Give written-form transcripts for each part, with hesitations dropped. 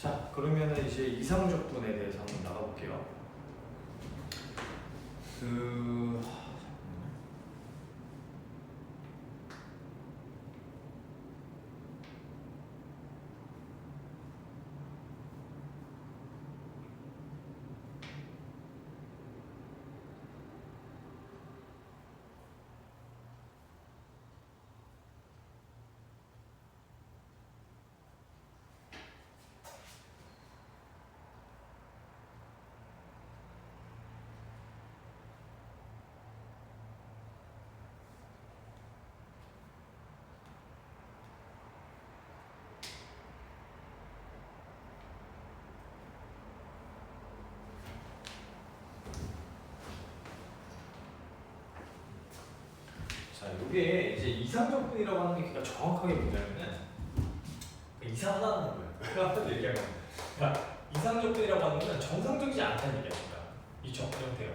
자, 그러면은 이제 이상적분에 대해서 한번 나가볼게요. 자, 이게 이제 이상적분이라고 하는 게 그러니까 정확하게 뭐냐면은 이상하다는 거예요. 한번 얘기하면 이상적분이라고 하는 건 정상적이지 않다는 얘기입니다. 이 적분 형태가.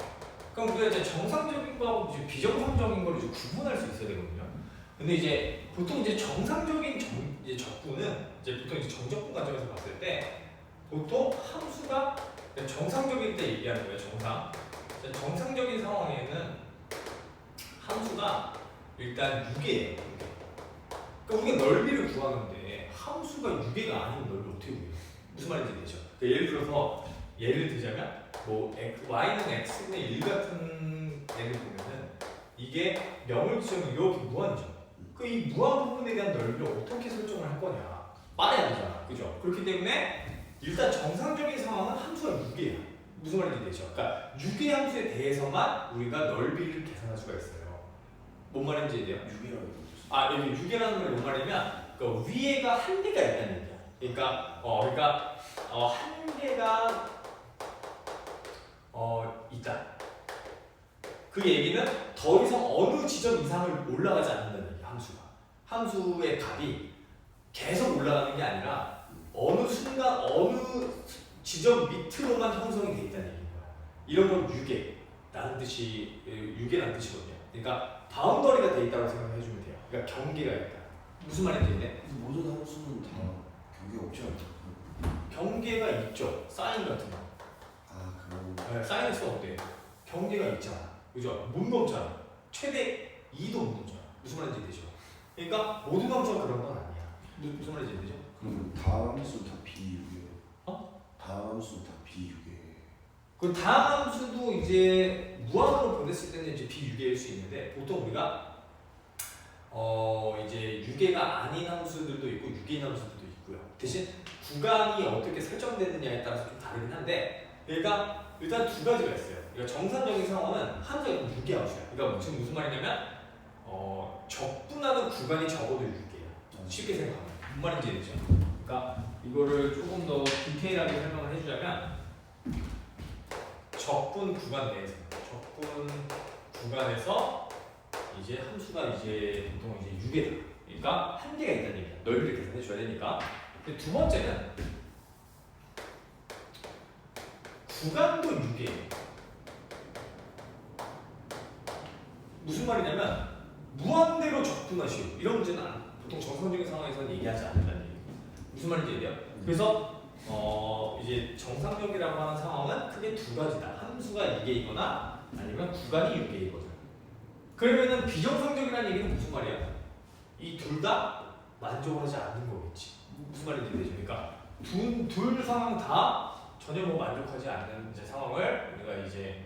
그럼 우리가 이제 정상적인 거하고 이제 비정상적인 걸 이제 구분할 수 있어야 되거든요. 근데 이제 보통 이제 정상적인 이제 적분은 이제 보통 이제 정적분 관점에서 봤을 때 보통 함수가 정상적일 때 얘기하는 거예요. 정상적인 상황에는 함수가 일단 6이에요. 그러니까 우리가 넓이를 구하는데 함수가 6개가 아닌 넓이를 어떻게 구해요? 무슨 말인지 되죠? 그러니까 예를 들어서 예를 들자면 뭐 y는 x분의 1 같은 애를 보면은 이게 명을지으면 이렇게 무한이죠. 그 이 무한 부분에 대한 넓이를 어떻게 설정을 할 거냐? 말해야 되잖아. 그죠? 그렇기 때문에 일단 정상적인 상황은 함수가 6개야. 무슨 말인지 되죠? 그러니까 6의 함수에 대해서만 우리가 넓이를 계산할 수가 있어요. 뭔 말인지 돼요? 6이라고 여기 6이라는 말이 뭔 말이냐면 그 위에가 한 개가 있다는 얘기야. 그러니까 한 개가 있다. 그 얘기는 더 이상 어느 지점 이상을 올라가지 않는다는 얘기야. 함수의 값이 계속 올라가는 게 아니라 어느 순간 어느 지점 밑으로만 형성이 돼 있다는 얘기인 거야. 이런 건 유계라는 뜻이거든요. 그러니까 바운더리가 돼 있다고 생각해 주면 돼요. 그러니까 경계가 있다. 무슨 말인지 이해? 모든 함수는 다 경계가 없지 않나요? 경계가 있죠. 사인 같은 거. 그럼. 네, 사인에서 어때? 경계가 있잖아. 그죠? 못 넘잖아. 최대 2도 못 넘잖아. 무슨 말인지 되죠? 그러니까 모든 함수가 그런 건 아니야. 무슨 말인지 되죠? 그럼 다음 함수는 다 비유계. 다음 함수는 다 비유계. 그 다음 함수도 이제 무한으로 보냈을 때는 이제 비유계일 수 있는데 보통 우리가 이제 유계가 아닌 함수들도 있고 유계인 함수들도 있고요. 대신 구간이 어떻게 설정되느냐에 따라서 좀 다르긴 한데 그러니까 일단 두 가지가 있어요. 그러니까 정상적인 상황은 함수가 유계 함수야. 그러니까 무슨 말이냐면 적분하는 구간이 적어도 유계야. 쉽게 생각하면 무슨 말인지 알죠? 그러니까 이거를 조금 더 디테일하게 설명을 해주자면 적분 구간 내에서 이제 함수가 이제 보통 이제 6개다. 그러니까 한 개가 있다는 얘기야. 넓이를 계산해 줘야 되니까. 근데 두 번째는 구간도 6개예요. 무슨 말이냐면 무한대로 적분하시오. 이런 문제는 보통 정상적인 상황에서는 얘기하지 않는다는 얘기예요. 무슨 말인지 이해돼요? 그래서 이제 정상적이라고 하는 상황은 크게 두 가지다. 함수가 2개이거나 아니면 구간이 6개이거든. 그러면은 비정상적이라는 얘기는 무슨 말이야? 이 둘 다 만족을 하지 않는 거겠지. 무슨 말인지 되죠? 그러니까 둘 상황 다 전혀 만족하지 않는 이제 상황을 우리가 이제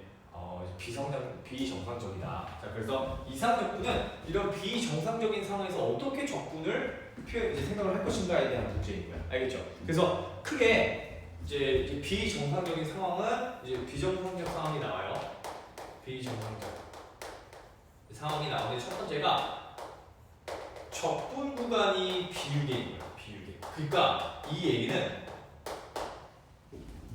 비정상적이다. 자, 그래서 이상적분은 이런 비정상적인 상황에서 어떻게 적분을 이제 생각을 할 것인가에 대한 문제인 거야. 알겠죠? 그래서 크게 이제 비정상적인 상황은 이제 비정상적 상황이 나와요. 비정상적 상황이 나오는데 첫 번째가 적분 구간이 비유계인 거야. 비유계. 그러니까 이 얘기는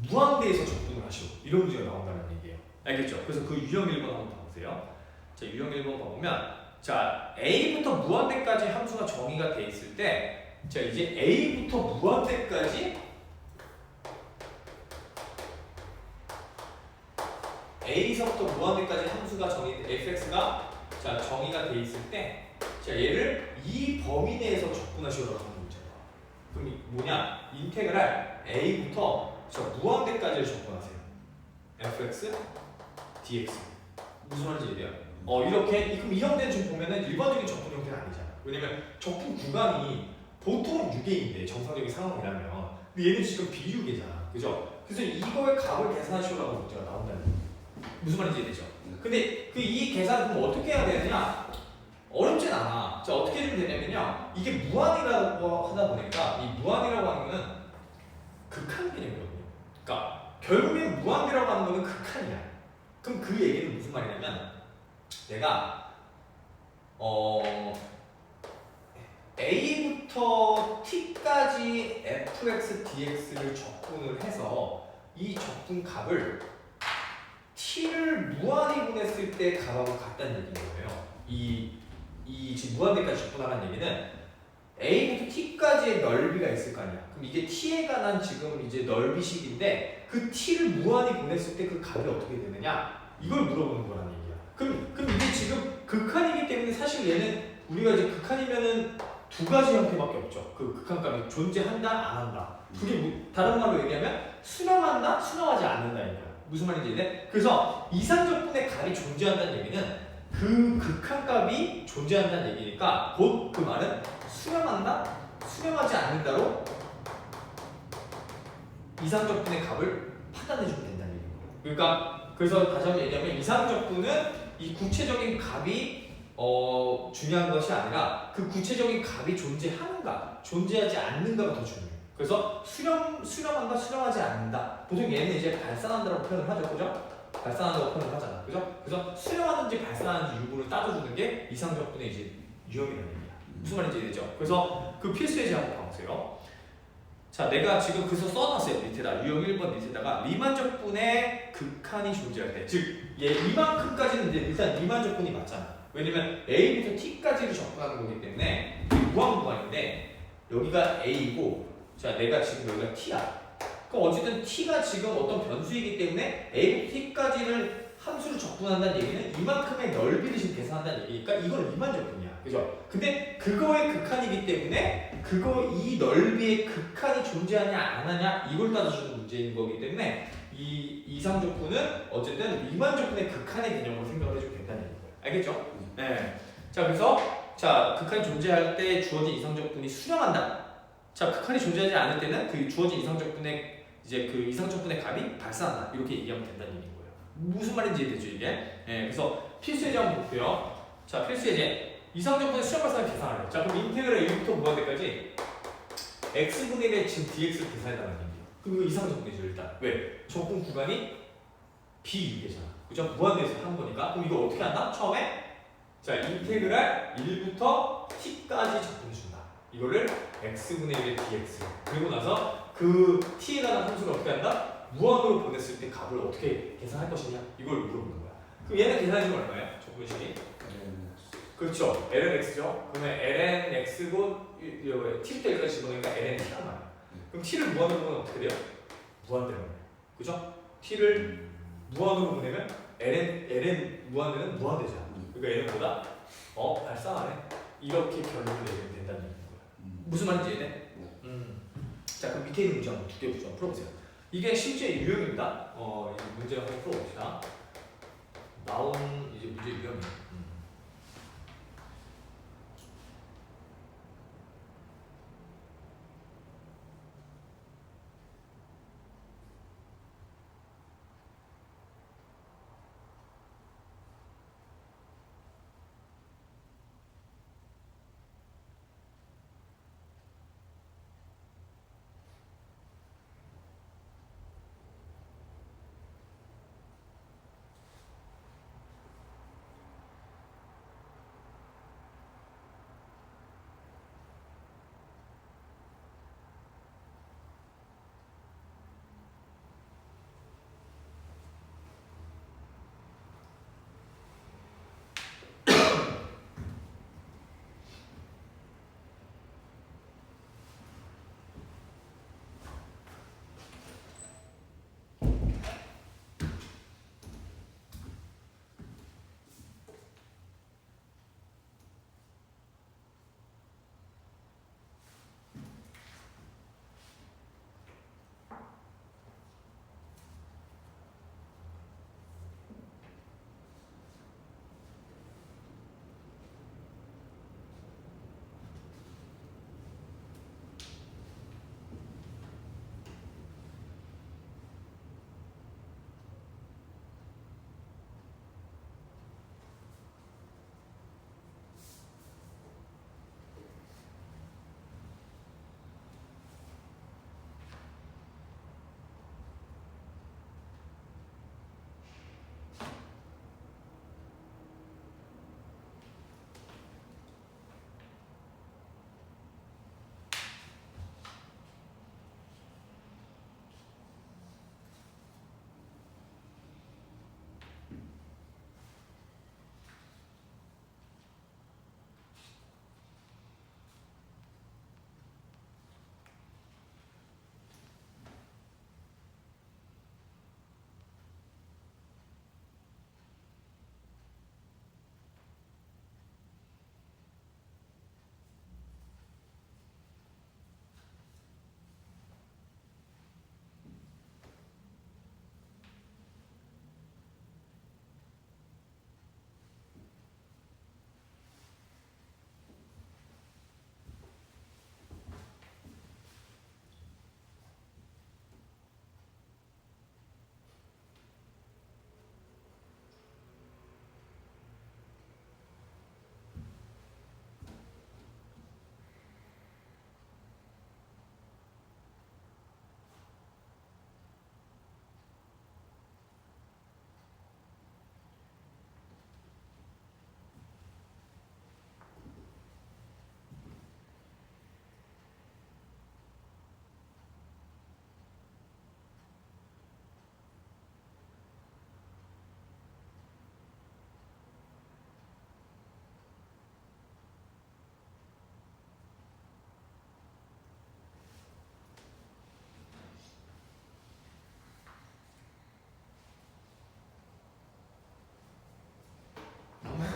무한대에서 적분을 하시오. 이런 문제가 나온다는 얘기예요. 알겠죠? 그래서 그 유형 1번 한번 봐보세요. 자, 유형 1번 봐보면 자, A부터 무한대까지 함수가 정의가 돼 있을 때 자, 이제 A부터 무한대까지 A서부터 무한대까지 함수가 fx가 자, 정의가 돼 있을 때 자, 얘를 이 범위 내에서 적분하시오라고 하는 문제야. 그럼 뭐냐? 인테그랄 a부터 저 무한대까지를 접근하세요. fx, dx. 무슨 말인지 이해돼요? 이렇게 그럼 이 형태는 지금 보면은 일반적인 적분 형태는 아니잖아. 왜냐면 적분 구간이 보통 유계인데 정상적인 상황이라면 근데 얘는 지금 비유계잖아. 그죠? 그래서 이거의 값을 계산하시라고 문제가 나온다는 거예요. 무슨 말인지 이해되죠? 근데 이 계산을 그럼 어떻게 해야 되느냐? 어렵진 않아. 자, 어떻게 해주면 되냐면요. 이게 무한이라고 하다 보니까 이 무한이라고 하는 거는 극한 개념이거든요. 그러니까 결국엔 무한이라고 하는 거는 극한이야. 그럼 그 얘기는 무슨 말이냐면 내가 a부터 t까지 fx, dx를 적분을 해서 이 적분 값을 t를 무한히 보냈을 때 값하고 같다는 얘기인 거예요. 이 지금 무한대까지 적분하라는 얘기는 a부터 t까지의 넓이가 있을 거 아니야. 그럼 이게 t에 관한 지금 이제 넓이식인데 그 t를 무한히 보냈을 때 그 값이 어떻게 되느냐? 이걸 물어보는 거라는 얘기야. 그럼 이게 지금 극한이기 때문에 사실 얘는 우리가 이제 극한이면은 두 가지 형태밖에 없죠. 그 극한값이 존재한다, 안 한다. 그게 다른 말로 얘기하면 수렴한다, 수렴하지 않는다인 거야. 무슨 말인지 이해? 그래서 이상적분의 값이 존재한다는 얘기는 그 극한값이 존재한다는 얘기니까 곧 그 말은 수렴한다, 수렴하지 않는다로 이상적분의 값을 판단해주면 된다는 얘기예요. 그러니까 그래서 다시 한번 얘기하면 이상적분은 이 구체적인 값이 중요한 것이 아니라 그 구체적인 값이 존재하는가, 존재하지 않는가가 더 중요해요. 그래서 수렴한다, 수렴하지 않는다. 보통 얘는 이제 발산한다라고 표현을 하죠, 그죠? 발산한다고 표현을 하잖아, 그죠? 그래서 수렴하는지 발산하는지 유무를 따져주는 게 이상적분의 이제 유형이라는 얘기야. 무슨 말인지 이해되죠? 그래서 그 필수 예제 한번 봐보세요. 자, 내가 지금 그래서 써놨어요. 밑에다 유형 1번 밑에다가 리만적분의 극한이 존재할 때, 즉 얘 이만큼까지는 이제 일단 리만적분이 맞잖아. 왜냐면 a부터 t까지를 접근하는 거기 때문에 무한무한인데 여기가 a이고, 자 내가 지금 여기가 t야. 그럼 어쨌든 t가 지금 어떤 변수이기 때문에 a부터 t까지를 함수를 접근한다는 얘기는 이만큼의 넓이를 지금 계산한다는 얘기니까 이거는 리만적분이야. 그죠? 근데 그거의 극한이기 때문에 이 넓이의 극한이 존재하냐 안 하냐 이걸 따져주는 문제인 거기 때문에 이 이상적분은 어쨌든 리만적분의 극한의 개념으로 생각을 해주면 된다는 얘기예요. 알겠죠? 네. 자 그래서 극한이 존재할 때 주어진 이상적분이 수렴한다. 자 극한이 존재하지 않을 때는 그 주어진 이상적분의 이제 그 이상적분의 값이 발산한다. 이렇게 얘기하면 된다는 얘기인 거예요. 무슨 말인지 이해되죠 이게? 네. 그래서 필수 예제 한번 볼게요. 자 필수 예제. 이상적분의 수렴 발산을 계산하래요. 자 그럼 인테그랄 1부터 무한대까지 x분의 1의 지금 dx를 계산해달라는 얘기예요. 그럼 이거 이상적분이죠 일단. 왜? 적분 구간이 비유계잖아. 그죠? 무한대에서 하는 거니까. 그럼 이거 어떻게 한다? 처음에 자 인테그랄 1부터 t까지 적분해준다. 이거를 x분의 1의 dx. 그리고 나서 그 t에 관한 함수를 어떻게 한다? 무한으로 보냈을 때 값을 어떻게 계산할 것이냐? 이걸 물어보는 거야. 그럼 얘는 계산해주면 얼마예요? 적분식이? 그렇죠. lnx죠. 그러면 lnx고 t부터 여기까지 집어넣으니까 lnt란 말이야. 그럼 t를 무한으로 보면 어떻게 돼요? 무한대로. 그죠? t를 무한으로 보내면 ln 무한대는 무한대잖아. 그러니까 얘는 보다 발산하네. 이렇게 결론을 내리면 된다는 얘기인 거야. 무슨 말인지 이해돼? 자 그럼 밑에 있는 문제 한번 두 개 풀어보세요. 이게 실제 유형입니다. 이제 문제 한번 풀어봅시다. 나온 이제 문제 유형이에요.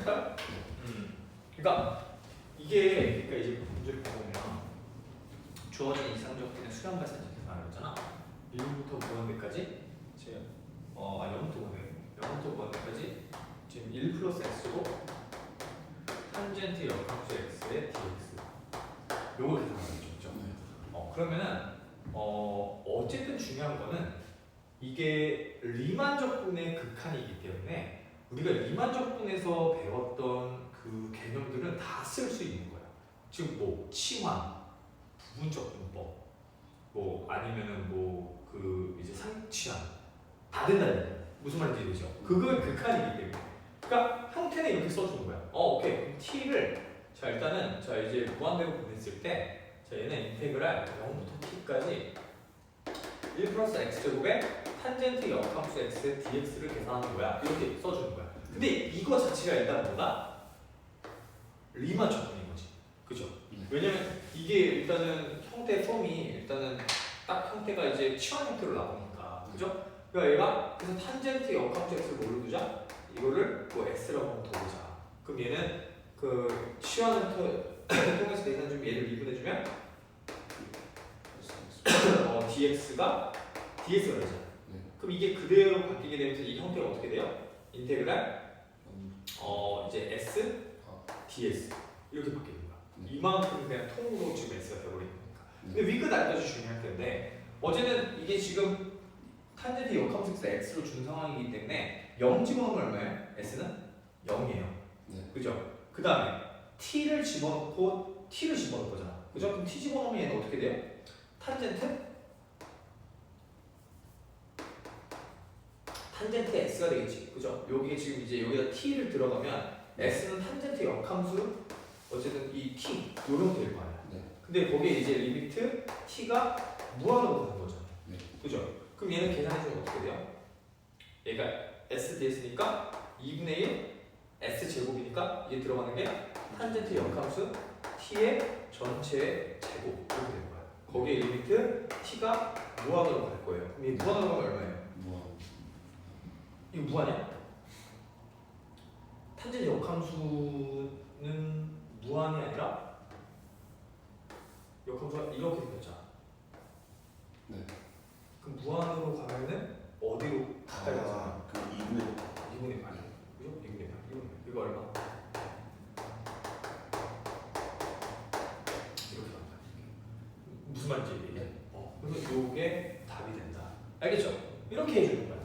할까요? 그러니까 이게 그러니까 이제 문제를 보면 주어진 이상적분의 수량 발산 이렇게 말했잖아. 1부터 무한대까지 지금 0부터 무한대 0부터 무한대까지 지금 1 플러스 x고 탄젠트 역함수 x의 dx 요걸 계산하겠죠. 그러면은 어쨌든 중요한 거는 이게 리만적분의 극한이기 때문에 우리가 리만적분에서 배웠던 그 개념들은 다 쓸 수 있는 거야. 즉 뭐 치환, 부분적 분법, 뭐 아니면은 뭐 그 이제 상치환 다 된다는 거야. 무슨 말인지 되죠? 그거의 극한이기 때문에. 그러니까 형태는 이렇게 써주는 거야. 오케이. 그럼 t를 자 일단은 자 이제 무한대로 보냈을 때 자 얘는 인테그랄 0부터 t까지 1 플러스 x제곱에 탄젠트 역함수 x의 dx를 계산하는 거야. 이렇게 써주는 거야. 근데 이거 자체가 일단 뭐다? 리만 적분인 거지. 그죠? 왜냐면 이게 일단은 형태 폼이 일단은 딱 형태가 이제 치환 형태로 나오니까. 그죠? 그러니까 얘가 그래서 탄젠트 역함수 x를 뭘로 두자? 이거를 뭐 x라고 한번 둬보자. 그럼 얘는 그 치환을 통해서 계산 중 얘를 미분해주면 dx가 되잖아. 그럼 이게 그대로 바뀌게 되면서 이 형태가 어떻게 돼요? 인테그랄 이제 s ds 이렇게 바뀌는 거야. 이만큼 그냥 통으로 지금 s가 되어버리는 거니까. 근데 위끝 아래까지 중요할 텐데 어제는 이게 지금 탄젠트 역함수 x로 준 상황이기 때문에 0 집어넣으면 얼마예요? s는 0이에요. 그죠? 그 다음에 t를 집어넣고 t를 집어넣을 거잖아. 그죠? 그럼 t 집어넣으면 얘는 어떻게 돼요? 탄젠트 x가 되겠지. 그죠? 여기에 지금 이제 여기다 t를 들어가면 s는 탄젠트 역함수 어쨌든 이 t 요런 될 거 아니야. 근데 거기에 이제 리미트 t가 무한으로 가는 거잖아. 그죠? 그럼 얘는 계산해주면 어떻게 돼요? 얘가 s ds니까 2분의 1 s 제곱이니까 이게 들어가는 게 탄젠트 역함수 t의 전체 제곱 이렇게 되는 거야. 거기에 리미트 t가 무한으로 갈 거예요. 그럼 이 무한으로 가면 얼마예요? 이거 무한이야? 탄젠트 역함수는 무한이 아니라 역함수가 이렇게 생겼잖아. 그럼 무한으로 가면은 어디로 가까이 가잖아? 그 2분의 8. 그죠? 2분의 8. 이거 얼마? 이렇게 간다. 무슨 말인지 얘기해? 그래서 요게 답이 된다. 알겠죠? 이렇게 해주는 거야.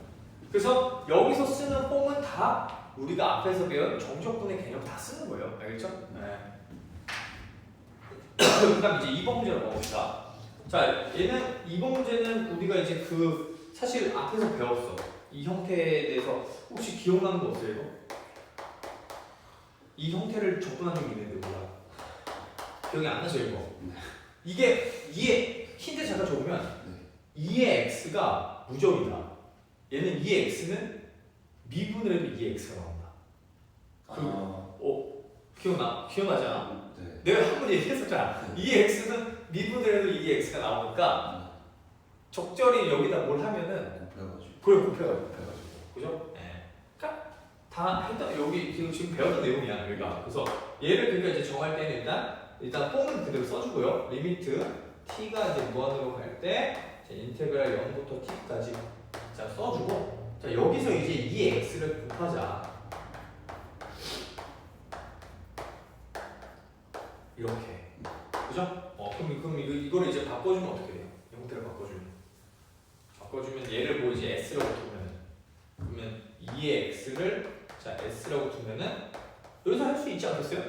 그래서 여기서 쓰는 폼은 다 우리가 앞에서 배운 정적분의 개념 다 쓰는 거예요. 알겠죠? 네. 그다음 이제 2번 문제로 가봅시다. 자, 얘는 2번 문제는 우리가 이제 그 사실 앞에서 배웠어. 이 형태에 대해서 혹시 기억나는 거 없어요? 이거? 이 형태를 적분한 적이 있는데 몰라. 기억이 안 나죠 이거? 이게 2의 힌트 잠깐 줘보면 2의 x가 무적이다. 얘는 2의 x는 미분을 해도 2의 x가 나온다. 기억나지 않아? 내가 한 번 얘기했었잖아. 2의 x는 미분을 해도 2의 x가 나오니까 적절히 여기다 뭘 하면은 그걸 곱해가지고 그죠? 네. 그러니까 다 했던 여기 지금 배웠던 내용이야 여기가. 그래서 얘를 그러니까 이제 정할 때는 일단 폼은 그대로 써주고요. 리미트 t가 이제 무한으로 갈 때 인테그랄 0부터 t까지 자 써주고 자 여기서 이제 2의 x를 곱하자. 이렇게 그죠? 그럼 이거를 이제 바꿔주면 어떻게 돼요? 형태를 바꿔주면 얘를 뭐 이제 s라고 두면 그러면 2의 x를 자 s라고 두면은 여기서 할 수 있지 않겠어요?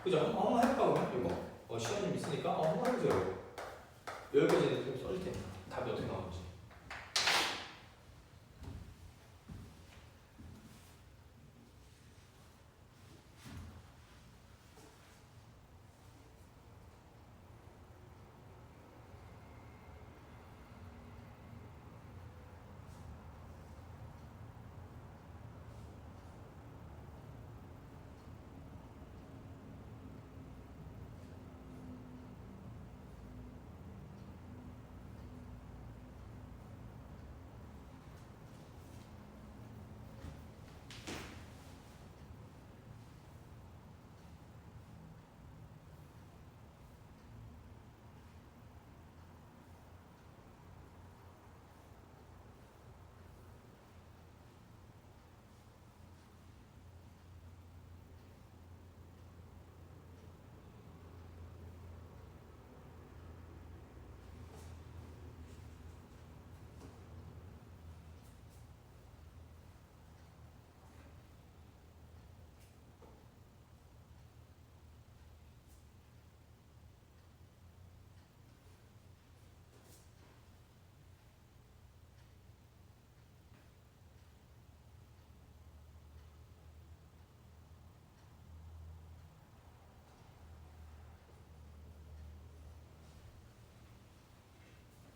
그죠? 한번 해볼까 그러면 이거 시간 좀 있으니까 한번 해보세요. 여기까지는 좀 써줄 테니까 답이 어떻게 나오는지.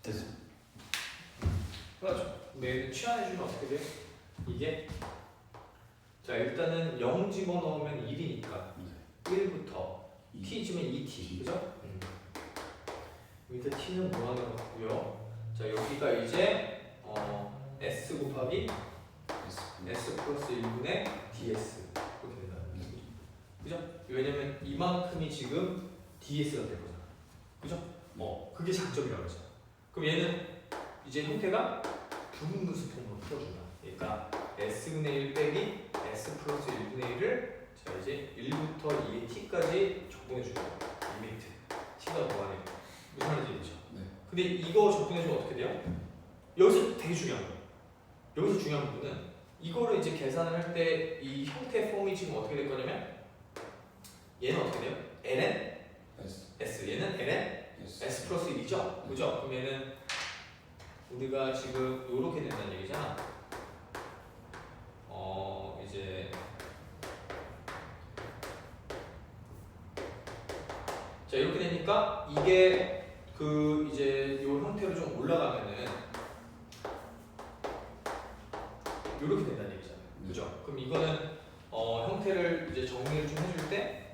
됐어. 그렇죠. 근데 취한해주면 어떻게 돼요? 이게 자 일단은 0 집어넣으면 1이니까 네. 1부터 t 주면 2t 그죠? 밑에 t는 무한으로 같고요. 자 여기가 이제 s 곱하기 s 플러스 1분의 ds 이렇게 된다는 거죠. 그죠? 왜냐면 이만큼이 지금 ds가 될 거잖아. 그죠? 그게 장점이라고 그러잖아. 그럼 얘는 이제 형태가 부분분수 폼으로 풀어준다. 그러니까 s분의 1 빼기 s 플러스 1분의 1을 자 이제 1부터 2의 t까지 적분해주는 거야. 리미트 t가 무한이고 무슨 말인지 알죠? 네. 근데 이거 적분해주면 어떻게 돼요? 여기서 되게 중요한 거예요. 여기서 중요한 부분은 이거를 이제 계산을 할 때 이 형태 폼이 지금 어떻게 될 거냐면 얘는 어떻게 돼요? ln s 얘는 ln s 플러스 1이죠? 그죠? 그럼 얘는 우리가 지금 이렇게 된다는 얘기잖아. 이제 자 이렇게 되니까 이게 그 이제 요 형태로 좀 올라가면은 이렇게 된다는 얘기잖아요. 그죠? 그럼 이거는 형태를 이제 정리를 좀 해줄 때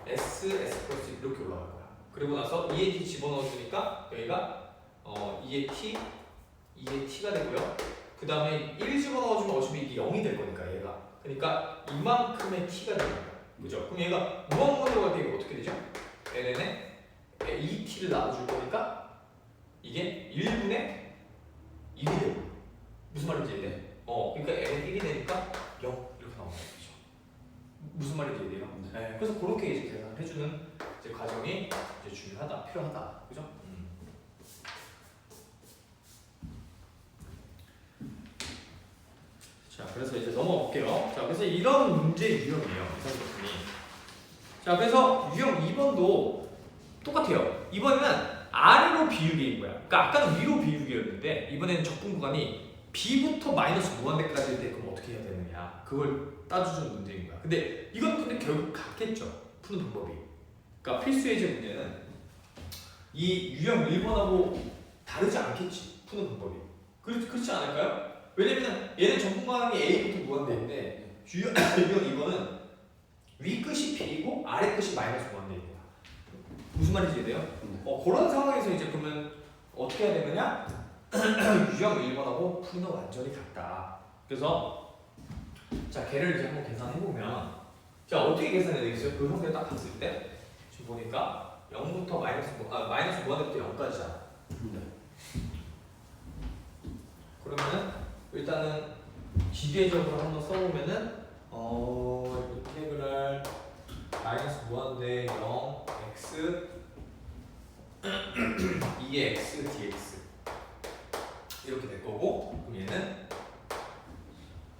s 플러스 이렇게 올라갈 거야. 그리고 나서 2의 t 집어넣어주니까 여기가 2의 t가 되고요. 그 다음에 1 집어넣어주면 어차피 이게 0이 될 거니까 얘가. 그러니까 이만큼의 t가 되는 거야. 그죠? 그럼 얘가 무한으로 갈 때 이거 어떻게 되죠? ln에 2t를 나눠줄 거니까 이게 1분의 1이 되고 무슨 말인지 이해돼? 그러니까 ln 1이 되니까 0 이렇게 나오는 거죠. 무슨 말인지 이해돼요? 네. 그래서 그렇게 이제 계산을 해주는 이제 과정이 이제 중요하다, 필요하다, 그죠? 자, 그래서 이제 넘어가 볼게요. 자, 그래서 이런 문제 유형이에요, 이상적분이. 자, 그래서 유형 2번도 똑같아요. 이번에는 아래로 비우기인 거야. 그러니까 아까는 위로 비우기였는데 이번에는 적분 구간이 b부터 마이너스 무한대까지일 때 그럼 어떻게 해야 되느냐 그걸 따져주는 문제인 거야. 근데 이건 근데 결국 같겠죠, 푸는 방법이. 그러니까 필수 예제 문제는 이 유형 1번하고 다르지 않겠지, 푸는 방법이. 그렇지 않을까요? 왜냐면 얘는 적분 구간이 a부터 무한대인데 유형 2번은 위 끝이 b이고 아래 끝이 마이너스 무한대입니다. 무슨 말인지 이해돼요? 그런 상황에서 이제 그러면 어떻게 해야 되느냐? 유형 1번하고 풀이는 완전히 같다. 그래서 자 걔를 이제 한번 계산해 보면 자 어떻게 계산해야 되겠어요? 그 형태를 딱 봤을 때 지금 보니까 0부터 마이너스 무한대부터 0까지잖아. 그러면은 일단은 기계적으로 한번 써보면은 인테그랄 마이너스 무한대 0 x 2의 x dx 이렇게 될 거고, 그럼 얘는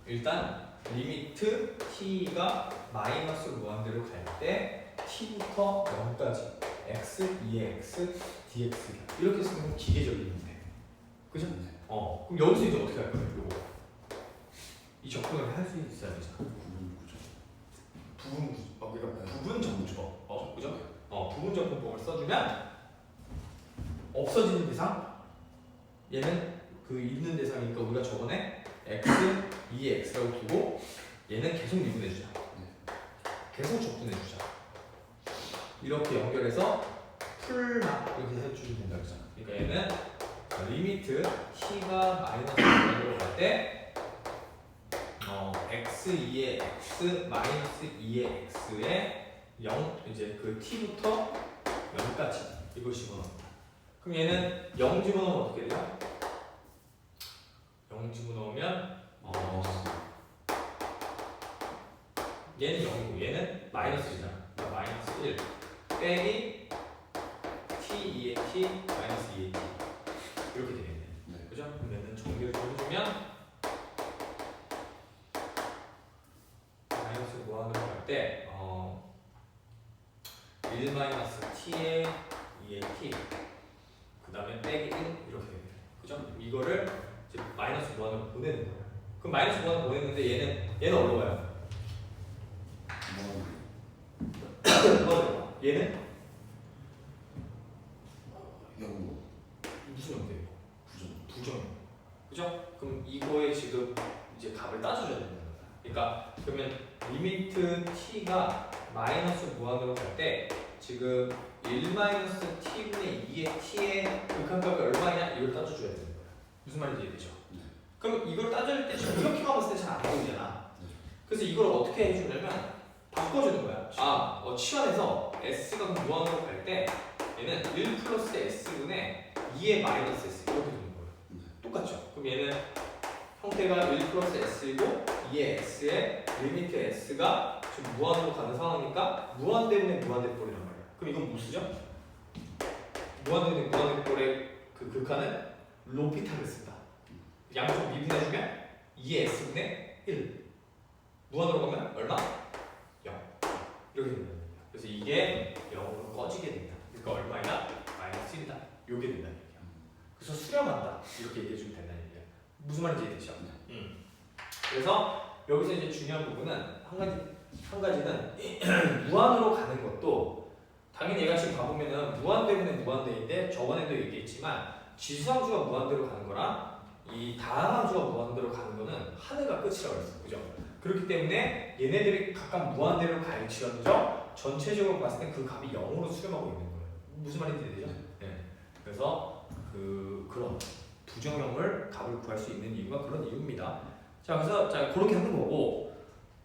일단 리미트 t가 마이너스 무한대로 갈 때 t부터 0까지 x 2의 x dx 이렇게 쓰면 기계적인 문제. 그죠? 그럼 여기서 이제 어떻게 할 거예요? 요거 이 적분을 할 수 있어야 되잖아. 그러니까 부분 정분법. 그죠? 부분 정분법을 써주면 없어지는 대상, 얘는 그 있는 대상이니까 우리가 저번에 x 2의 x라고 두고 얘는 계속 미분해주자. 계속 적분해주자. 이렇게 연결해서 풀막 이렇게 해주면 된다 그랬잖아. 그러니까 얘는 리미트 t가 마이너스 1으로 갈 때 x 2의 x 마이너스 2의 x에 0 이제 그 t부터 0까지 이걸 집어넣는다. 그럼 얘는 0 집어넣으면 어떻게 돼요? 0 집어넣으면 얘는 0이고 얘는 마이너스잖아. 그러니까 마이너스 1 빼기 t 2의 t 마이너스 2의 t 이렇게 되겠네. 그죠? 그럼 얘는 정리를 좀 해주면 마이너스 무한으로 갈 때 1 마이너스 t의 2의 t 그 다음에 빼기 1 이렇게 됩니다. 그죠? 이거를 이제 마이너스 무한으로 보내는 거예요. 그럼 마이너스 무한으로 보내는데 얘는 어디로 가요? 얘는 그죠? 그럼 이거에 지금 이제 값을 따져줘야 되는 거야. 그러니까 그러면 리미트 t가 마이너스 무한으로 갈 때 지금 1 마이너스 t분의 2의 t의 극한값이 얼마냐 이걸 따져줘야 되는 거야. 무슨 말인지 이해되죠? 네. 그럼 이걸 따질 때 지금 이렇게 가봤을 때 잘 안 보이잖아. 그래서 이걸 어떻게 해주냐면 바꿔주는 거야. 치환해서 s가 무한으로 갈 때 얘는 1 플러스 s분의 2의 마이너스 s 이렇게 되는 거예요. 네. 똑같죠? 그럼 얘는 형태가 1 플러스 s이고 2의 s에 리미트 s가 지금 무한으로 가는 상황이니까 무한대분의 무한대꼴이란 말이야. 그럼 이건 뭐 쓰죠? 무한대분의 무한대꼴의 그 극한은 로피탈을 쓴다. 양쪽 미분해주면 2의 s분의 1 무한으로 가면 얼마? 0 이렇게 된다. 그래서 이게 0으로 꺼지게 된다. 그러니까 얼마이다? 마이너스 1이다. 요게 된다는 얘기야. 그래서 수렴한다. 이렇게 얘기해주면 된다는 얘기야. 무슨 말인지 이해되죠? 그래서 여기서 이제 중요한 부분은 한 가지는 무한으로 가는 것도 당연히 얘가 지금 가보면은 무한대분의 무한대인데 저번에도 얘기했지만 지수함수가 무한대로 가는 거랑 이 다항함수가 무한대로 가는 거는 하늘과 끝이라고 했어. 그죠? 그렇기 때문에 얘네들이 각각 무한대로 갈지언정 전체적으로 봤을 때 그 값이 0으로 수렴하고 있는 거예요. 무슨 말인지 이해되죠? 네. 그래서 그런 부정형을 값을 구할 수 있는 이유가 그런 이유입니다. 자, 그래서 자 그렇게 하는 거고,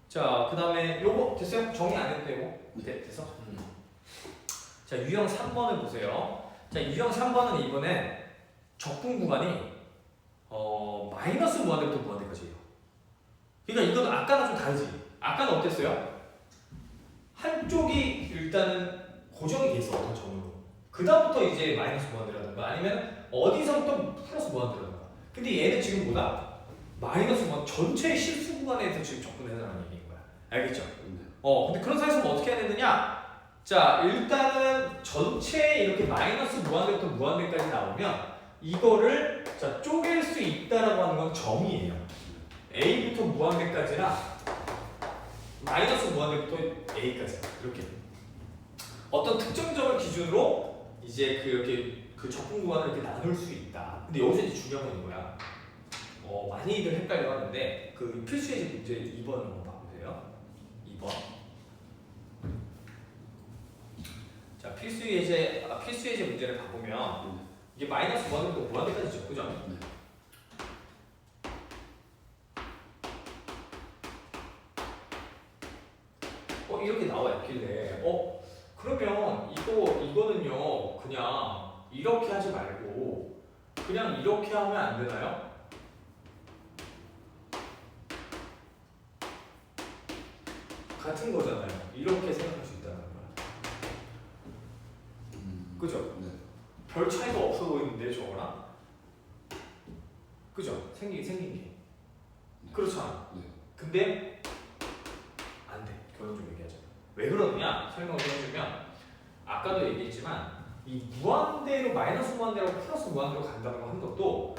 자 그다음에 요거 됐어요? 정리 안 해도 되고, 네, 됐어? 자 유형 3번을 보세요. 자 유형 3번은 이번에 적분 구간이 마이너스 무한대부터 무한대까지예요. 그러니까 이건 아까랑 좀 다르지. 아까는 어땠어요? 한쪽이 일단은 고정이 돼 있어 어떤 점으로. 그 다음부터 이제 마이너스 무한대라든가 아니면 어디서부터 플러스 무한대라든가. 근데 얘는 지금 뭐다? 마이너스 무한 전체 실수 구간에서 지금 접근해라는 얘기인 거야. 알겠죠? 근데 그런 상황에서 어떻게 해야 되느냐? 자 일단은 전체 이렇게 마이너스 무한대부터 무한대까지 나오면 이거를 자 쪼갤 수 있다라고 하는 건 정의예요. A부터 무한대까지나 마이너스 무한대부터 A까지 이렇게 어떤 특정 점을 기준으로 이제 그 적분 구간을 이렇게 나눌 수 있다. 근데 여기서 이제 중요한 건 이거야. 많이들 헷갈려 하는데 그 필수예제 문제 2번을 한번 봐보세요. 2번. 자 필수예제 문제를 봐보면 이게 마이너스 무한대부터 무한대까지죠, 그죠? 네. 이렇게 나와 있길래 그러면 이거는요 그냥 이렇게 하지 말고 그냥 이렇게 하면 안 되나요? 같은 거잖아요. 이렇게 생각할 수 있다는 거야. 그죠? 네. 별 차이가 없어 보이는데 저거랑 그죠? 생긴 게 그렇잖아. 네. 근데 안 돼. 결론적으로 얘기하자. 왜 그러느냐? 설명을 좀 해주면 아까도 얘기했지만 이 무한대로 마이너스 무한대로 플러스 무한대로 간다는 거 하는 것도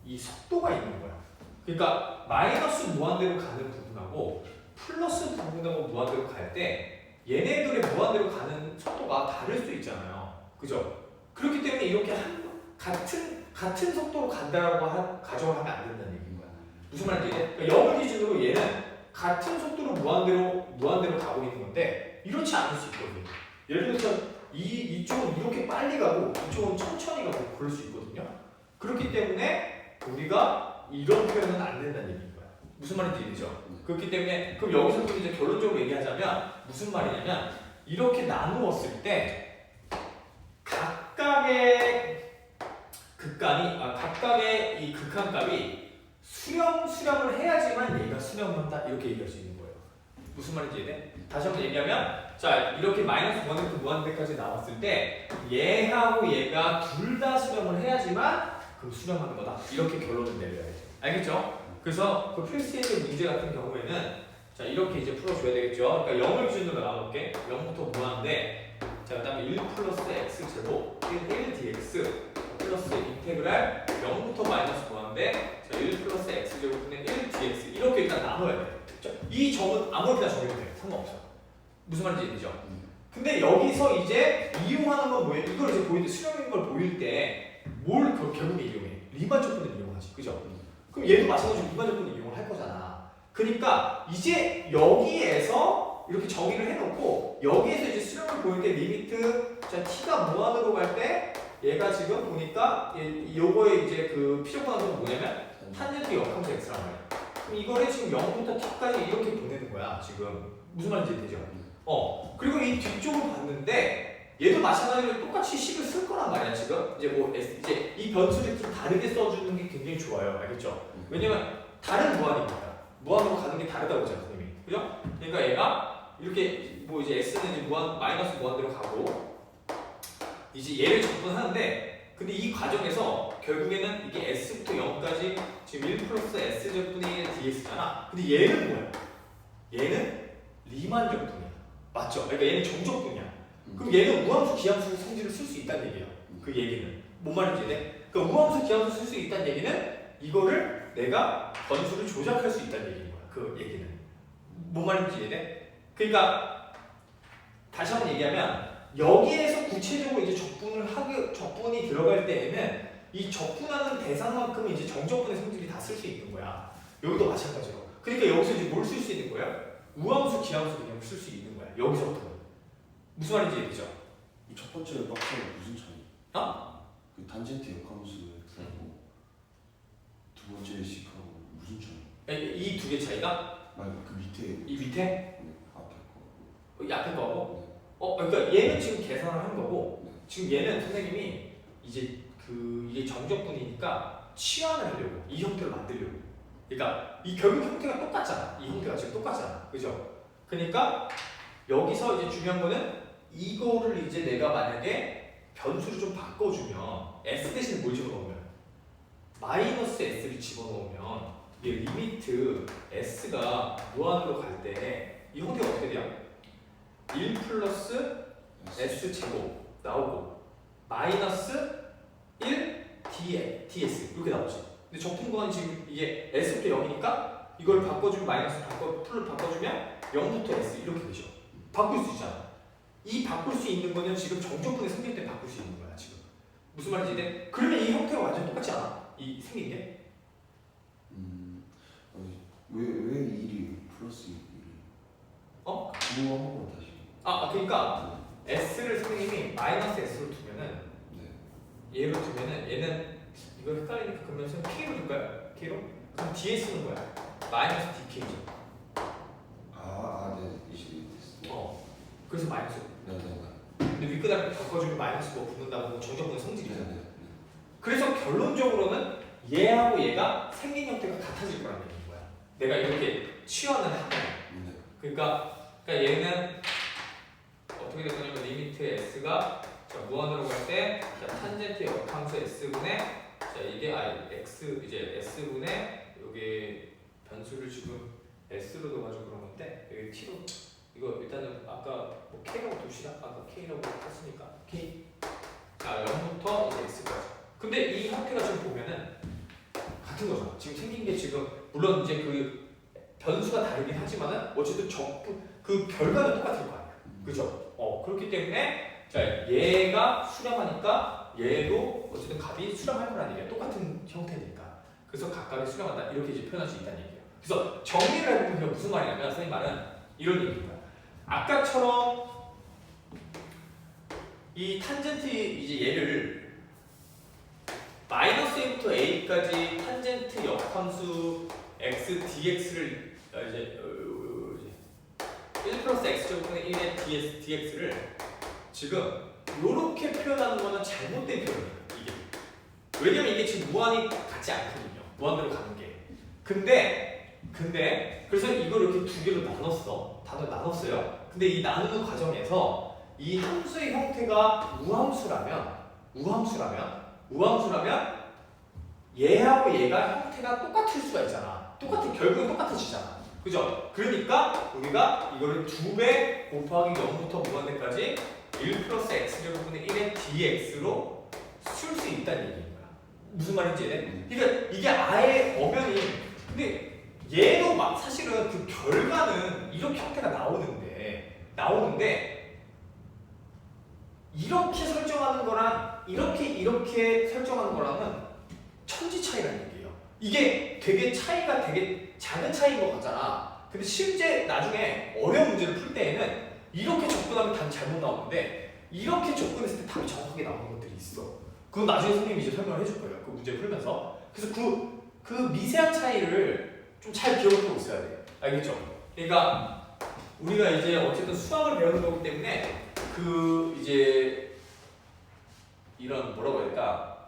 이 속도가 있는 거야. 그러니까 마이너스 무한대로 가는 부분하고 플러스 부분하고 무한대로 갈 때 얘네들의 무한대로 가는 속도가 다를 수 있잖아요. 그죠? 그렇기 때문에 이렇게 같은 속도로 간다라고 가정을 하면 안 된다는 얘기인 거야. 무슨 말인지 이해? 그러니까 0을 기준으로 얘는 같은 속도로 무한대로 가고 있는 건데 이렇지 않을 수 있거든요. 예를 들어서 이쪽은 이렇게 빨리 가고 이쪽은 천천히 가고 그럴 수 있거든요. 그렇기 때문에 우리가 이런 표현은 안 된다는 얘기인 거야. 무슨 말인지 이해되죠? 그렇기 때문에 그럼 여기서 또 이제 결론적으로 얘기하자면 무슨 말이냐면 이렇게 나누었을 때 각각의 이 극한값이 수렴을 해야지만 얘가 수렴한다 이렇게 얘기할 수 있는 거예요. 무슨 말인지 이해돼? 다시 한번 얘기하면 자 이렇게 마이너스 무한대부터 무한대까지 나왔을 때 얘하고 얘가 둘 다 수렴을 해야지만 그럼 수렴하는 거다 이렇게 결론을 내려야죠. 알겠죠? 그래서 그 필수예제 문제 같은 경우에는 자 이렇게 이제 풀어줘야 되겠죠. 그러니까 0을 기준으로 나눠볼게. 0부터 무한대. 자 그다음에 1 플러스 x 제곱 1 dx 플러스 인테그랄 0부터 마이너스 무한대. 자 1 플러스 x 제곱분의 1 dx 이렇게 일단 나눠야 돼. 자, 이 점은 아무렇게나 정해도 돼. 상관없어. 무슨 말인지 이해되죠? 근데 여기서 이제 이용하는 건 뭐예요? 이걸 이제 수렴인 걸 보일 때 뭘 결국에 이용해? 리만 적분을 이용하지, 그죠? 그럼 얘도 마찬가지로 리만 적분을 이용을 할 거잖아. 그러니까 이제 여기에서 이렇게 정의를 해놓고 여기에서 이제 수렴을 보일 때 리미트 자 t가 무한으로 갈 때 얘가 지금 보니까 요거의 이제 그 피적분함수는 뭐냐면 탄젠트 역함수 x란 말이야. 그럼 이거를 지금 0부터 t까지 이렇게 보내는 거야. 지금 무슨 말인지 되죠? 그리고 이 뒤쪽을 봤는데 얘도 마찬가지로 똑같이 식을 쓸 거란 말이야. 지금 이제 뭐 이제 이 변수를 좀 다르게 써주는 게 굉장히 좋아요. 알겠죠? 왜냐면 다른 무한이니까 무한으로 가는 게 다르다고 했잖아, 선생님이. 그죠? 그러니까 얘가 이렇게 뭐 이제 x는 이제 무한 마이너스 무한대로 가고 이제 얘를 적분하는데 근데 이 과정에서 결국에는 이게 s부터 0까지 지금 1 플러스 s 적분의 dx잖아. 근데 얘는 뭐야? 얘는 리만 적분이야. 맞죠? 그러니까 얘는 정적분이야. 그럼 얘는 우함수 기함수 성질을 쓸 수 있다는 얘기야. 그 얘기는 뭔 말인지 이해? 그러니까 우함수 기함수 쓸 수 있다는 얘기는 이거를 내가 변수를 조작할 수 있다는 얘기인 거야. 그 얘기는 뭔 말인지 이해? 그러니까 다시 한번 얘기하면 여기에서 구체적으로 이제 적분이 들어갈 때에는 이 적분하는 대상만큼은 이제 정적분의 성질이 다 쓸 수 있는 거야. 여기도 마찬가지로. 그러니까 여기서 이제 뭘 쓸 수 있는 거야? 우함수, 기함수 개념을 쓸 수 있는 거야. 여기서부터는. 무슨 말인지 이해되죠? 이 첫 번째 박스는 무슨 차이? 그 탄젠트 역함수하고 두 번째 식하고 무슨 차이? 이 두 개 차이가? 아니 그 밑에 이 밑에? 네, 앞에 거. 이 앞에 거하고? 네. 그러니까 얘는 지금 계산을 한 거고 네. 지금 얘는 선생님이 이제 이게 정적분이니까 치환을 하려고 이 형태로 만들려고. 그러니까 이 결국 형태가 똑같잖아. 이 형태가 지금 똑같잖아. 그죠? 그러니까 여기서 이제 중요한 거는 이거를 이제 내가 만약에 변수를 좀 바꿔주면 s 대신에 뭘 집어넣으면 마이너스 s를 집어넣으면 이 리미트 s가 무한으로 갈 때 이 형태가 어떻게 돼요? 1 플러스 s 제곱 나오고 마이너스 1 ds 이렇게 나오지. 근데 적분구간이 지금 이게 s부터 0이니까 이걸 바꿔주면 마이너스 풀을 바꿔주면 0부터 s 이렇게 되죠. 바꿀 수 있잖아. 이 바꿀 수 있는 거는 지금 정적분의 생길 때 바꿀 수 있는 거야. 지금 무슨 말인지 이해? 그러면 이 형태가 완전 똑같지 않아? 이 생긴 게? 왜 1이 플러스 1이? 그거 한번 다시. 그러니까 s를 선생님이 마이너스 s로 두면은 네. 얘로 두면은 얘는 이거 헷갈리니까 그러면 선생님 k로 둘까요? k로? 그럼 ds는 거야. 마이너스 dk죠. 네. 이제 됐어. 그래서 마이너스. 네. 근데 윗그다리 바꿔주면 마이너스 뭐 붙는다고 정적분의 성질이잖아. 네. 그래서 결론적으로는 얘하고 얘가 생긴 형태가 같아질 거라는 얘기인 거야. 내가 이렇게 치환을 하면. 네. 그러니까 얘는 어떻게 될 거냐면 리미트 s가 무한으로 갈 때 탄젠트 역함수 s분의 이게 x 이제 s분의 여기 변수를 지금 s로 넣어가지고 그런 건데 여기 t로 이거 일단은 아까 뭐 k라고 둡시다. 아까 k라고 했으니까 k 0부터 이제 x까지. 근데 이 형태가 지금 보면은 같은 거죠. 지금 생긴 게 지금 물론 이제 그 변수가 다르긴 하지만은 어쨌든 그 결과는 똑같을 거 아니야. 그죠? 그렇기 때문에 얘가 수렴하니까 얘도 어쨌든 값이 수렴할 거라는 얘기야. 똑같은 형태니까. 그래서 각각이 수렴한다. 이렇게 이제 표현할 수 있다는 얘기예요. 그래서 정리를 해보면 그게 무슨 말이냐면 선생님 말은 이런 얘기입니다. 아까처럼 이 탄젠트 이제 얘를 마이너스 a부터 a까지 탄젠트 역함수 x dx를 이제 1 플러스 x 제곱분의 1의 dx를 지금 이렇게 표현하는 거는 잘못된 표현이에요. 이게 왜냐면 이게 지금 무한이 같지 않거든요. 무한대로 가는 게. 근데 그래서 이걸 이렇게 두 개로 나눴어요. 근데 이 나누는 과정에서 이 함수의 형태가 우함수라면 얘하고 얘가 형태가 똑같을 수가 있잖아. 결국은 똑같아지잖아. 그죠? 그러니까 우리가 이거를 2배 곱하기 0부터 무한대까지 1 플러스 x 제곱분의 1의 dx로 쓸 수 있다는 얘기인 거야. 무슨 말인지 이해? 그러니까 이게 아예 엄연히 근데 얘도 막 사실은 그 결과는 이렇게 형태가 나오는데 이렇게 설정하는 거랑 이렇게 설정하는 거랑은 천지 차이라는 얘기예요. 이게 되게 차이가 되게 작은 차이인 것 같잖아. 근데 실제 나중에 어려운 문제를 풀 때에는 이렇게 접근하면 답이 잘못 나오는데 이렇게 접근했을 때 답이 정확하게 나오는 것들이 있어. 그건 나중에 선생님이 이제 설명을 해줄 거예요. 그 문제 풀면서. 그래서 그 미세한 차이를 좀 잘 기억하고 있어야 돼요. 알겠죠? 그러니까 우리가 이제 어쨌든 수학을 배우는 거기 때문에 그 이제 이런 뭐라고 해야 될까?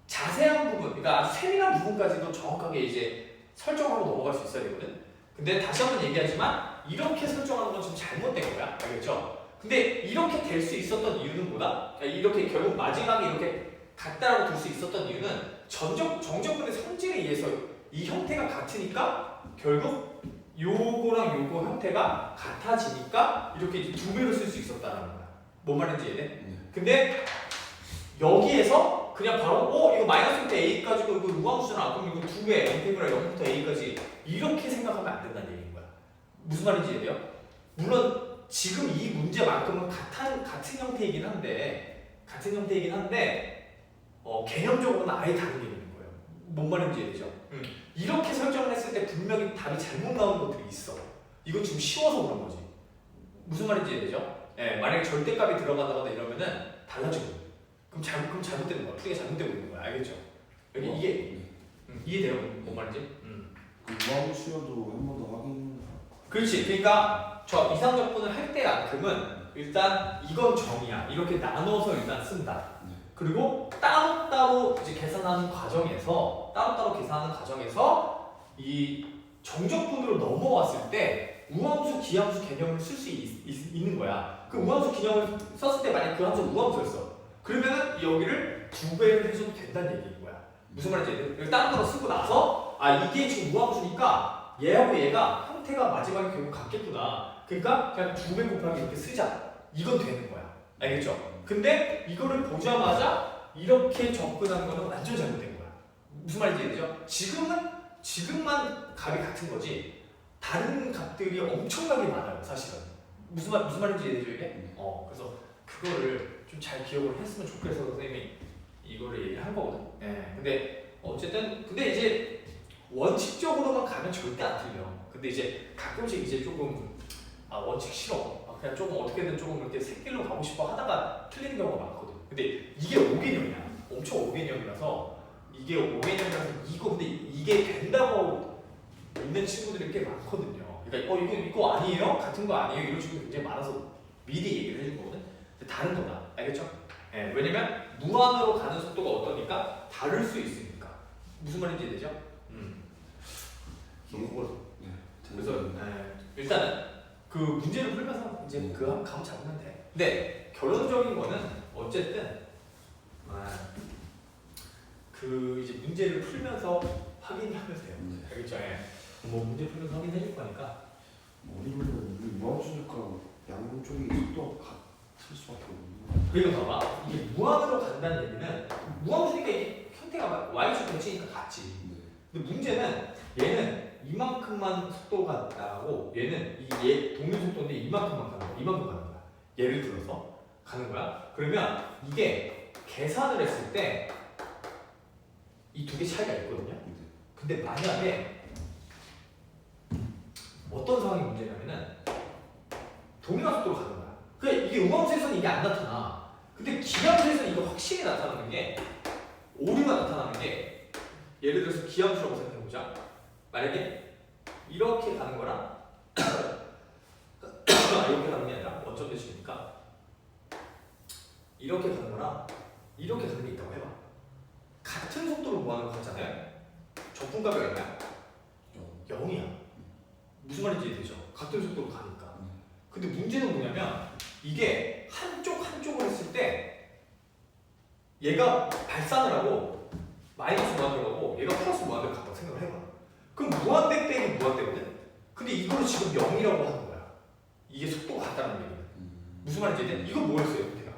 자세한 부분, 그러니까 아주 세밀한 부분까지도 정확하게 이제 설정하고 넘어갈 수 있어야 되거든. 근데 다시 한번 얘기하지만 이렇게 설정하는 건 좀 잘못된 거야. 알겠죠? 근데 이렇게 될 수 있었던 이유는 뭐다? 이렇게 결국 마지막에 이렇게 같다라고 둘 수 있었던 이유는 정적분의 성질에 의해서 이 형태가 같으니까 결국 요거랑 요거 형태가 같아지니까 이렇게 이제 두 배로 쓸 수 있었다는 거야. 뭔 말인지 이해돼? 근데 여기에서 그냥 바로 이거 마이너스 a 가지고 이거 우함수잖아. 그럼 이거 두 배, 인테그랄 0부터 a까지 이렇게 생각하면 안 된다는 얘기인 거야. 무슨 말인지 이해돼요? 물론 지금 이 문제만큼은 같은 형태이긴 한데 개념적으로는 아예 다른 게 있는 거예요. 뭔 말인지 이해되죠? 이렇게 설정을 했을 때 분명히 답이 잘못 나오는 것들이 있어. 이건 지금 쉬워서 그런 거지. 무슨 말인지 이해되죠? 예, 만약에 절대값이 들어간다거나 이러면은 달라지고. 그럼 잘못되는 거야. 풀이가 잘못되고 있는 거야. 알겠죠? 여기 이게 이해돼요? 뭔 말인지? 그 우함수여도 한 번 더 확인. 그렇지. 그러니까 저 이상적분을 할 때만큼은 일단 이건 정이야. 이렇게 나눠서 일단 쓴다. 그리고 따로따로 이제 계산하는 과정에서 이 정적분으로 넘어왔을 때 우함수, 기함수 개념을 쓸 수 있는 거야. 그 우함수 기념을 썼을 때 만약 그 함수 우함수였어. 그러면은 여기를 두 배를 해줘도 된다는 얘기인 거야. 무슨 말인지 따로따로 쓰고 나서 이게 지금 우함수니까 얘하고 얘가 형태가 마지막에 결국 같겠구나. 그러니까 그냥 두 배 곱하기 이렇게 쓰자. 이건 되는 거야. 알겠죠? 근데 이거를 보자마자 이렇게 접근하는 거는 완전 잘못된 거야. 무슨 말인지 이해되죠? 지금만 값이 같은 거지 다른 값들이 엄청나게 많아요. 사실은. 무슨 말인지 이해되죠 이게? 그래서 그거를 좀 잘 기억을 했으면 좋겠어서 선생님이 이거를 얘기를 한 거거든. 근데 어쨌든 이제 원칙적으로만 가면 절대 안 틀려. 근데 이제 가끔씩 이제 조금 원칙 싫어. 그냥 조금 어떻게든 조금 이렇게 새길로 가고 싶어 하다가 틀리는 경우가 많거든. 근데 이게 5개념이야. 엄청 5개념이라서 이게 5개념이라서 근데 이게 된다고 믿는 친구들이 꽤 많거든요. 그러니까 이거 아니에요? 같은 거 아니에요? 이런 친구들이 굉장히 많아서 미리 얘기를 해준 거거든. 근데 다른 거다. 알겠죠? 왜냐면 무한으로 가는 속도가 어떠니까 다를 수 있으니까. 무슨 말인지 이해되죠? 그래서 일단은 그 문제를 풀면서 이제 그 감 잡으면 돼. 근데 결론적인 거는 어쨌든 그 이제 문제를 풀면서 확인하면 돼요. 알겠죠? 뭐 문제 풀면서 확인해 줄 거니까. 아니면 우함수니까 양쪽이 속도가 같을 수밖에 없는. 그러니까 봐봐. 이게 무한으로 간다는 얘기는 무함수니까 이게 형태가 y축 대칭이니까 같지. 근데 문제는 얘는 이만큼만 속도가 나가고 얘는 얘 동일 속도인데 이만큼만 가는 거야. 이만큼 가는 거야. 예를 들어서 가는 거야. 그러면 이게 계산을 했을 때 이 두 개 차이가 있거든요. 근데 만약에 어떤 상황이 문제냐면은 동일한 속도로 가는 거야. 그러니까 이게 우함수에서는 이게 안 나타나. 근데 기함수에서는 이거 확실히 나타나는 게 오류가 나타나는 게 예를 들어서 기함수라고 생각해보자. 만약에 이렇게 가는 거랑 이렇게 가는 게 아니라 원점 대칭이니까 이렇게 가는 거랑 이렇게 가는 게 있다고 해봐. 같은 속도로 무한으로 갔잖아요. 적분값이 얼마야? 0이야. 무슨 말인지 이해되죠? 같은 속도로 가니까. 근데 문제는 뭐냐면 이게 한쪽을 했을 때 얘가 발산을 하고 마이너스 무한대로 가고 얘가 플러스 무한대로 간다고 생각을 해봐. 그럼 무한대 빼기 무한대거든? 근데 이거를 지금 0이라고 하는 거야. 이게 속도가 같다는 얘기는. 무슨 말인지 이해돼? 이건 뭐였어요? 형태가?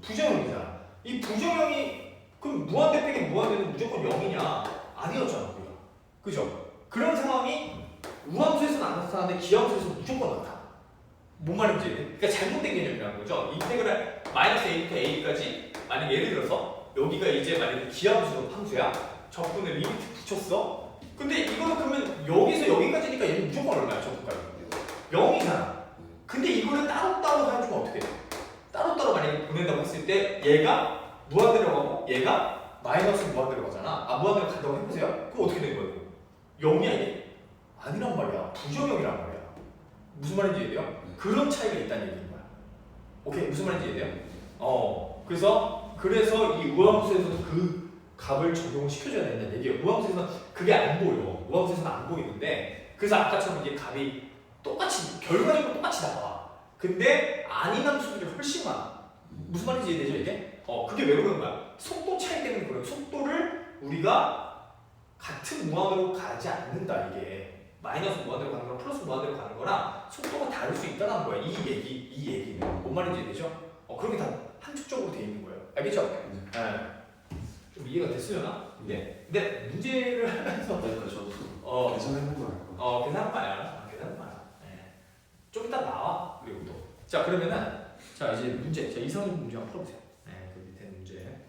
부정형이잖아. 이 부정형이 그럼 무한대 빼기 무한대는 무조건 0이냐? 아니었잖아 우리가. 그죠? 그런 상황이 우함수에서는 안 나타나는데 기함수에서는 무조건 나타나. 뭔 말인지 이해돼? 그러니까 잘못된 개념이라는 거죠. 인테그랄 마이너스 a부터 a까지 만약 예를 들어서 여기가 이제 만약에 기함수로 함수야. 적분을 리미트 붙였어. 근데 이거는 그러면 여기서 여기까지니까 얘는 무조건 얼마야 적분값이? 0이잖아. 근데 이거를 따로따로 해주면 어떻게 돼? 따로따로 만약에 보낸다고 했을 때 얘가 무한대로 가고 얘가 마이너스 무한대로 가잖아. 무한대로 간다고 해보세요. 그럼 어떻게 된 거예요? 0이야 이게? 아니란 말이야. 부정형이란 말이야. 무슨 말인지 이해돼요? 그런 차이가 있다는 얘기인 거야. 오케이? 무슨 말인지 이해돼요? 그래서 이 우함수에서도 그 값을 적용을 시켜줘야 된다는 얘기예요. 우함수에서는 그게 안 보여. 우함수에서는 안 보이는데 그래서 아까처럼 이게 값이 똑같이 결과적으로 똑같이 나와. 근데 아닌 함수들이 훨씬 많아. 무슨 말인지 이해되죠 이게? 그게 왜 그런 거야? 속도 차이 때문에 그래요. 속도를 우리가 같은 무한으로 가지 않는다 이게. 마이너스 무한대로 가는 거랑 플러스 무한대로 가는 거랑 속도가 다를 수 있다는 거야. 이 얘기는 뭔 말인지 이해되죠? 그런 게 다 함축적으로 돼 있는 거예요. 알겠죠? 네. 좀 이해가 됐으려나? 네. 근데 문제를 하면서 그러니까 저도 계산해본 거 알고. 계산한 거야. 계산한 거야. 네. 좀 이따 나와. 그리고 또. 자 그러면은 자 이제 문제. 자 이상적 문제 한번 풀어보세요. 네. 그 밑에 문제.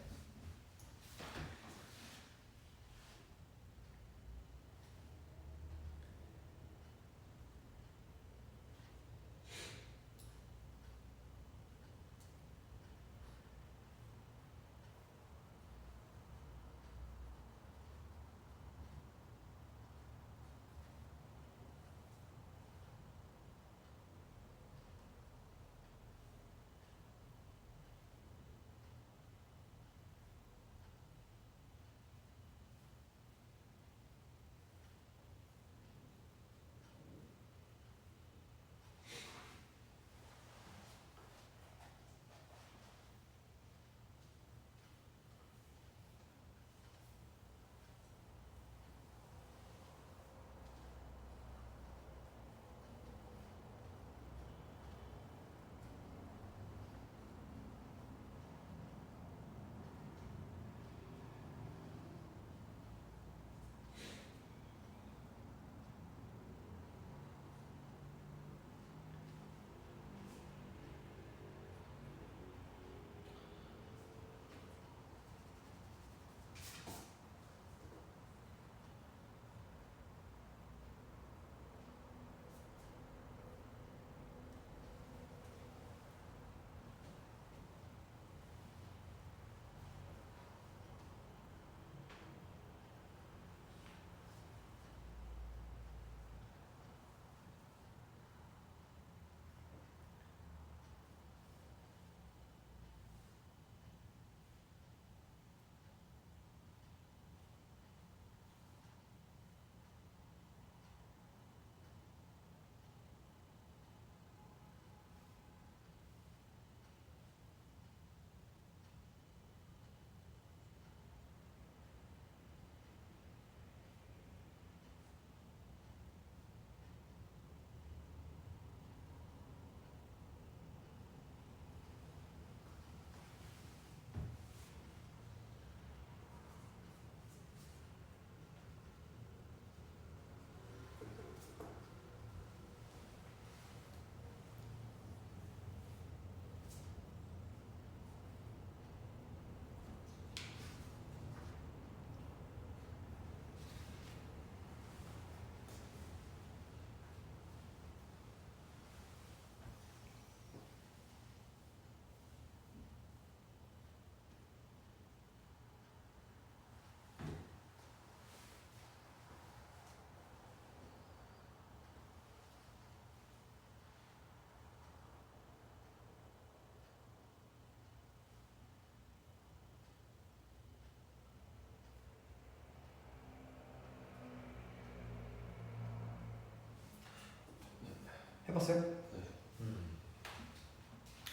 해봤어요? 네.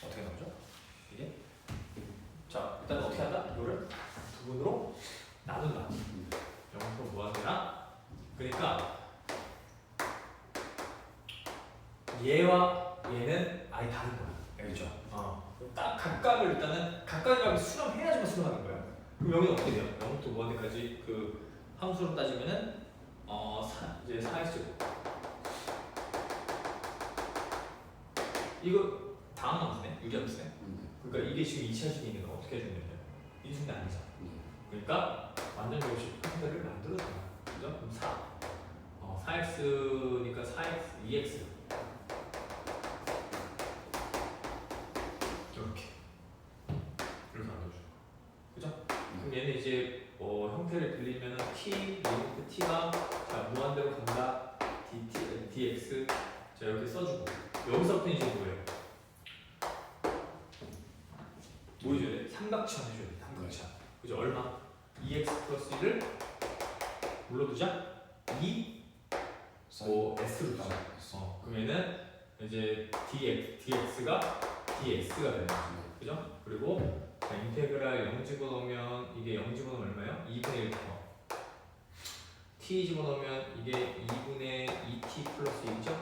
어떻게 나오죠? 이게? 자 일단 어떻게 한다? 이거를 두 분으로 나눈다. 영어로 무한대나? 그러니까 얘와 얘는 아예 다른 거야. 알겠죠? 딱 각각을 일단은 각각의 값을 수렴해야지만 수렴하는 거야. 그럼 여기는 어떻게 돼요? 0부터 무한대까지 그 함수로 따지면은 이제 4x제곱. 이거 다음 함수네? 유리함수네? 그러니까 이게 지금 2차 식이니까 어떻게 해주면 되냐? 인수분해 아니잖아. 그러니까 완전 제곱식 형태를 만들어주는 거야. 그죠? 그럼 4x니까 4x, 2x 이렇게 만들어주는 거야. 그죠? 그럼 얘는 이제 형태를 빌리면은 t, 리미트 t가 자 무한대로 간다 dx 자 이렇게 써주고 여기서부터 이제 뭐예요? 뭐 해줘야 돼? 삼각형 해줘야 돼. 삼각형. 그죠? 얼마? 2x 플러스 1을 물러두자 2 s로 나와. 그러면은 이제 dx가 ds가 되는 거죠. 그죠? 그리고 자, 인테그랄 0 집어넣으면 이게 0 집어넣으면 얼마예요? 2분의 1부터 t 집어넣으면 이게 2분의 2t 플러스 1이죠?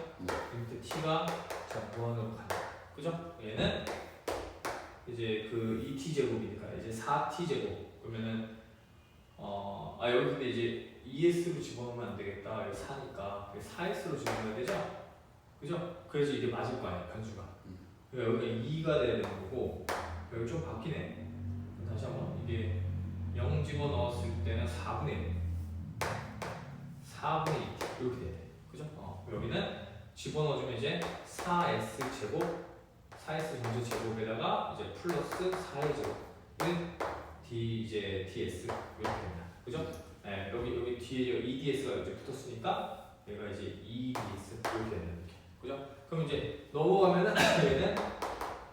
리미트 t가 자 무한으로 간다. 그죠? 얘는 이제 그 2t 제곱이니까 이제 4t 제곱 그러면은 여기 근데 이제 2s로 집어넣으면 안 되겠다. 여기 4니까 4s로 집어넣어야 되죠? 그죠? 그래서 이게 맞을 거 아니야 변수가. 그러니까 여기가 2가 돼야 되는 거고 여기 좀 바뀌네. 다시 한번 이게 0 집어넣었을 때는 4분의 1 4분의 2t 이렇게 돼야 돼. 그죠? 여기는 집어넣어주면 이제 4s 제곱 4s 전체 제곱에다가 이제 플러스 4의 제곱은 d 이제 ds 이렇게 됩니다. 그죠? 네, 여기 뒤에 2ds가 이제 붙었으니까 얘가 이제 2ds 이렇게 되는 느낌. 그죠? 그럼 이제 넘어가면은 얘는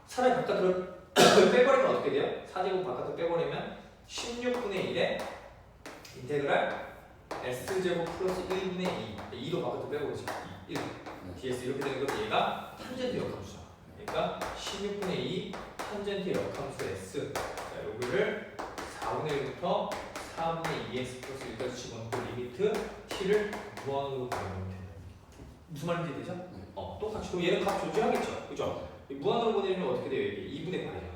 차라리 바깥으로 빼버리면 어떻게 돼요? 4제곱 바깥으로 빼버리면 16분의 1에 인테그랄 s제곱 플러스 1분의 2 2도 바깥으로 빼버리죠. 1 ds 이렇게 되는 것도 얘가 탄젠트 역함수죠. 그러니까 16분의 2 탄젠트 역함수 s 자 여기를 4분의 1부터 4분의 2x 플러스 1까지 집어넣고 리미트 t를 무한으로 보내면 된다. 무슨 말인지 되죠? 똑같이. 그럼 얘는 값 존재하겠죠? 그죠? 무한으로 보내면 어떻게 돼요? 이게 2분의 파이잖아.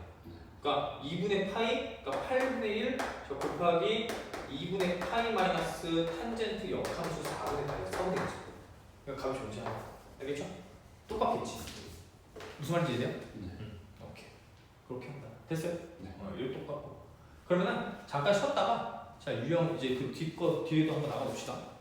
그러니까 2분의 파이, 그러니까 8분의 1 곱하기 2분의 파이 마이너스 탄젠트 역함수 4분의 파이 써도 되겠죠? 그러니까 값이 존재하는 거. 알겠죠? 똑같겠지? 무슨 말인지 돼요? 오케이. 그렇게 한다. 됐어요? 이거 똑같고. 그러면은 잠깐 쉬었다가 자 유형 이제 그 뒤에도 한번 나가봅시다.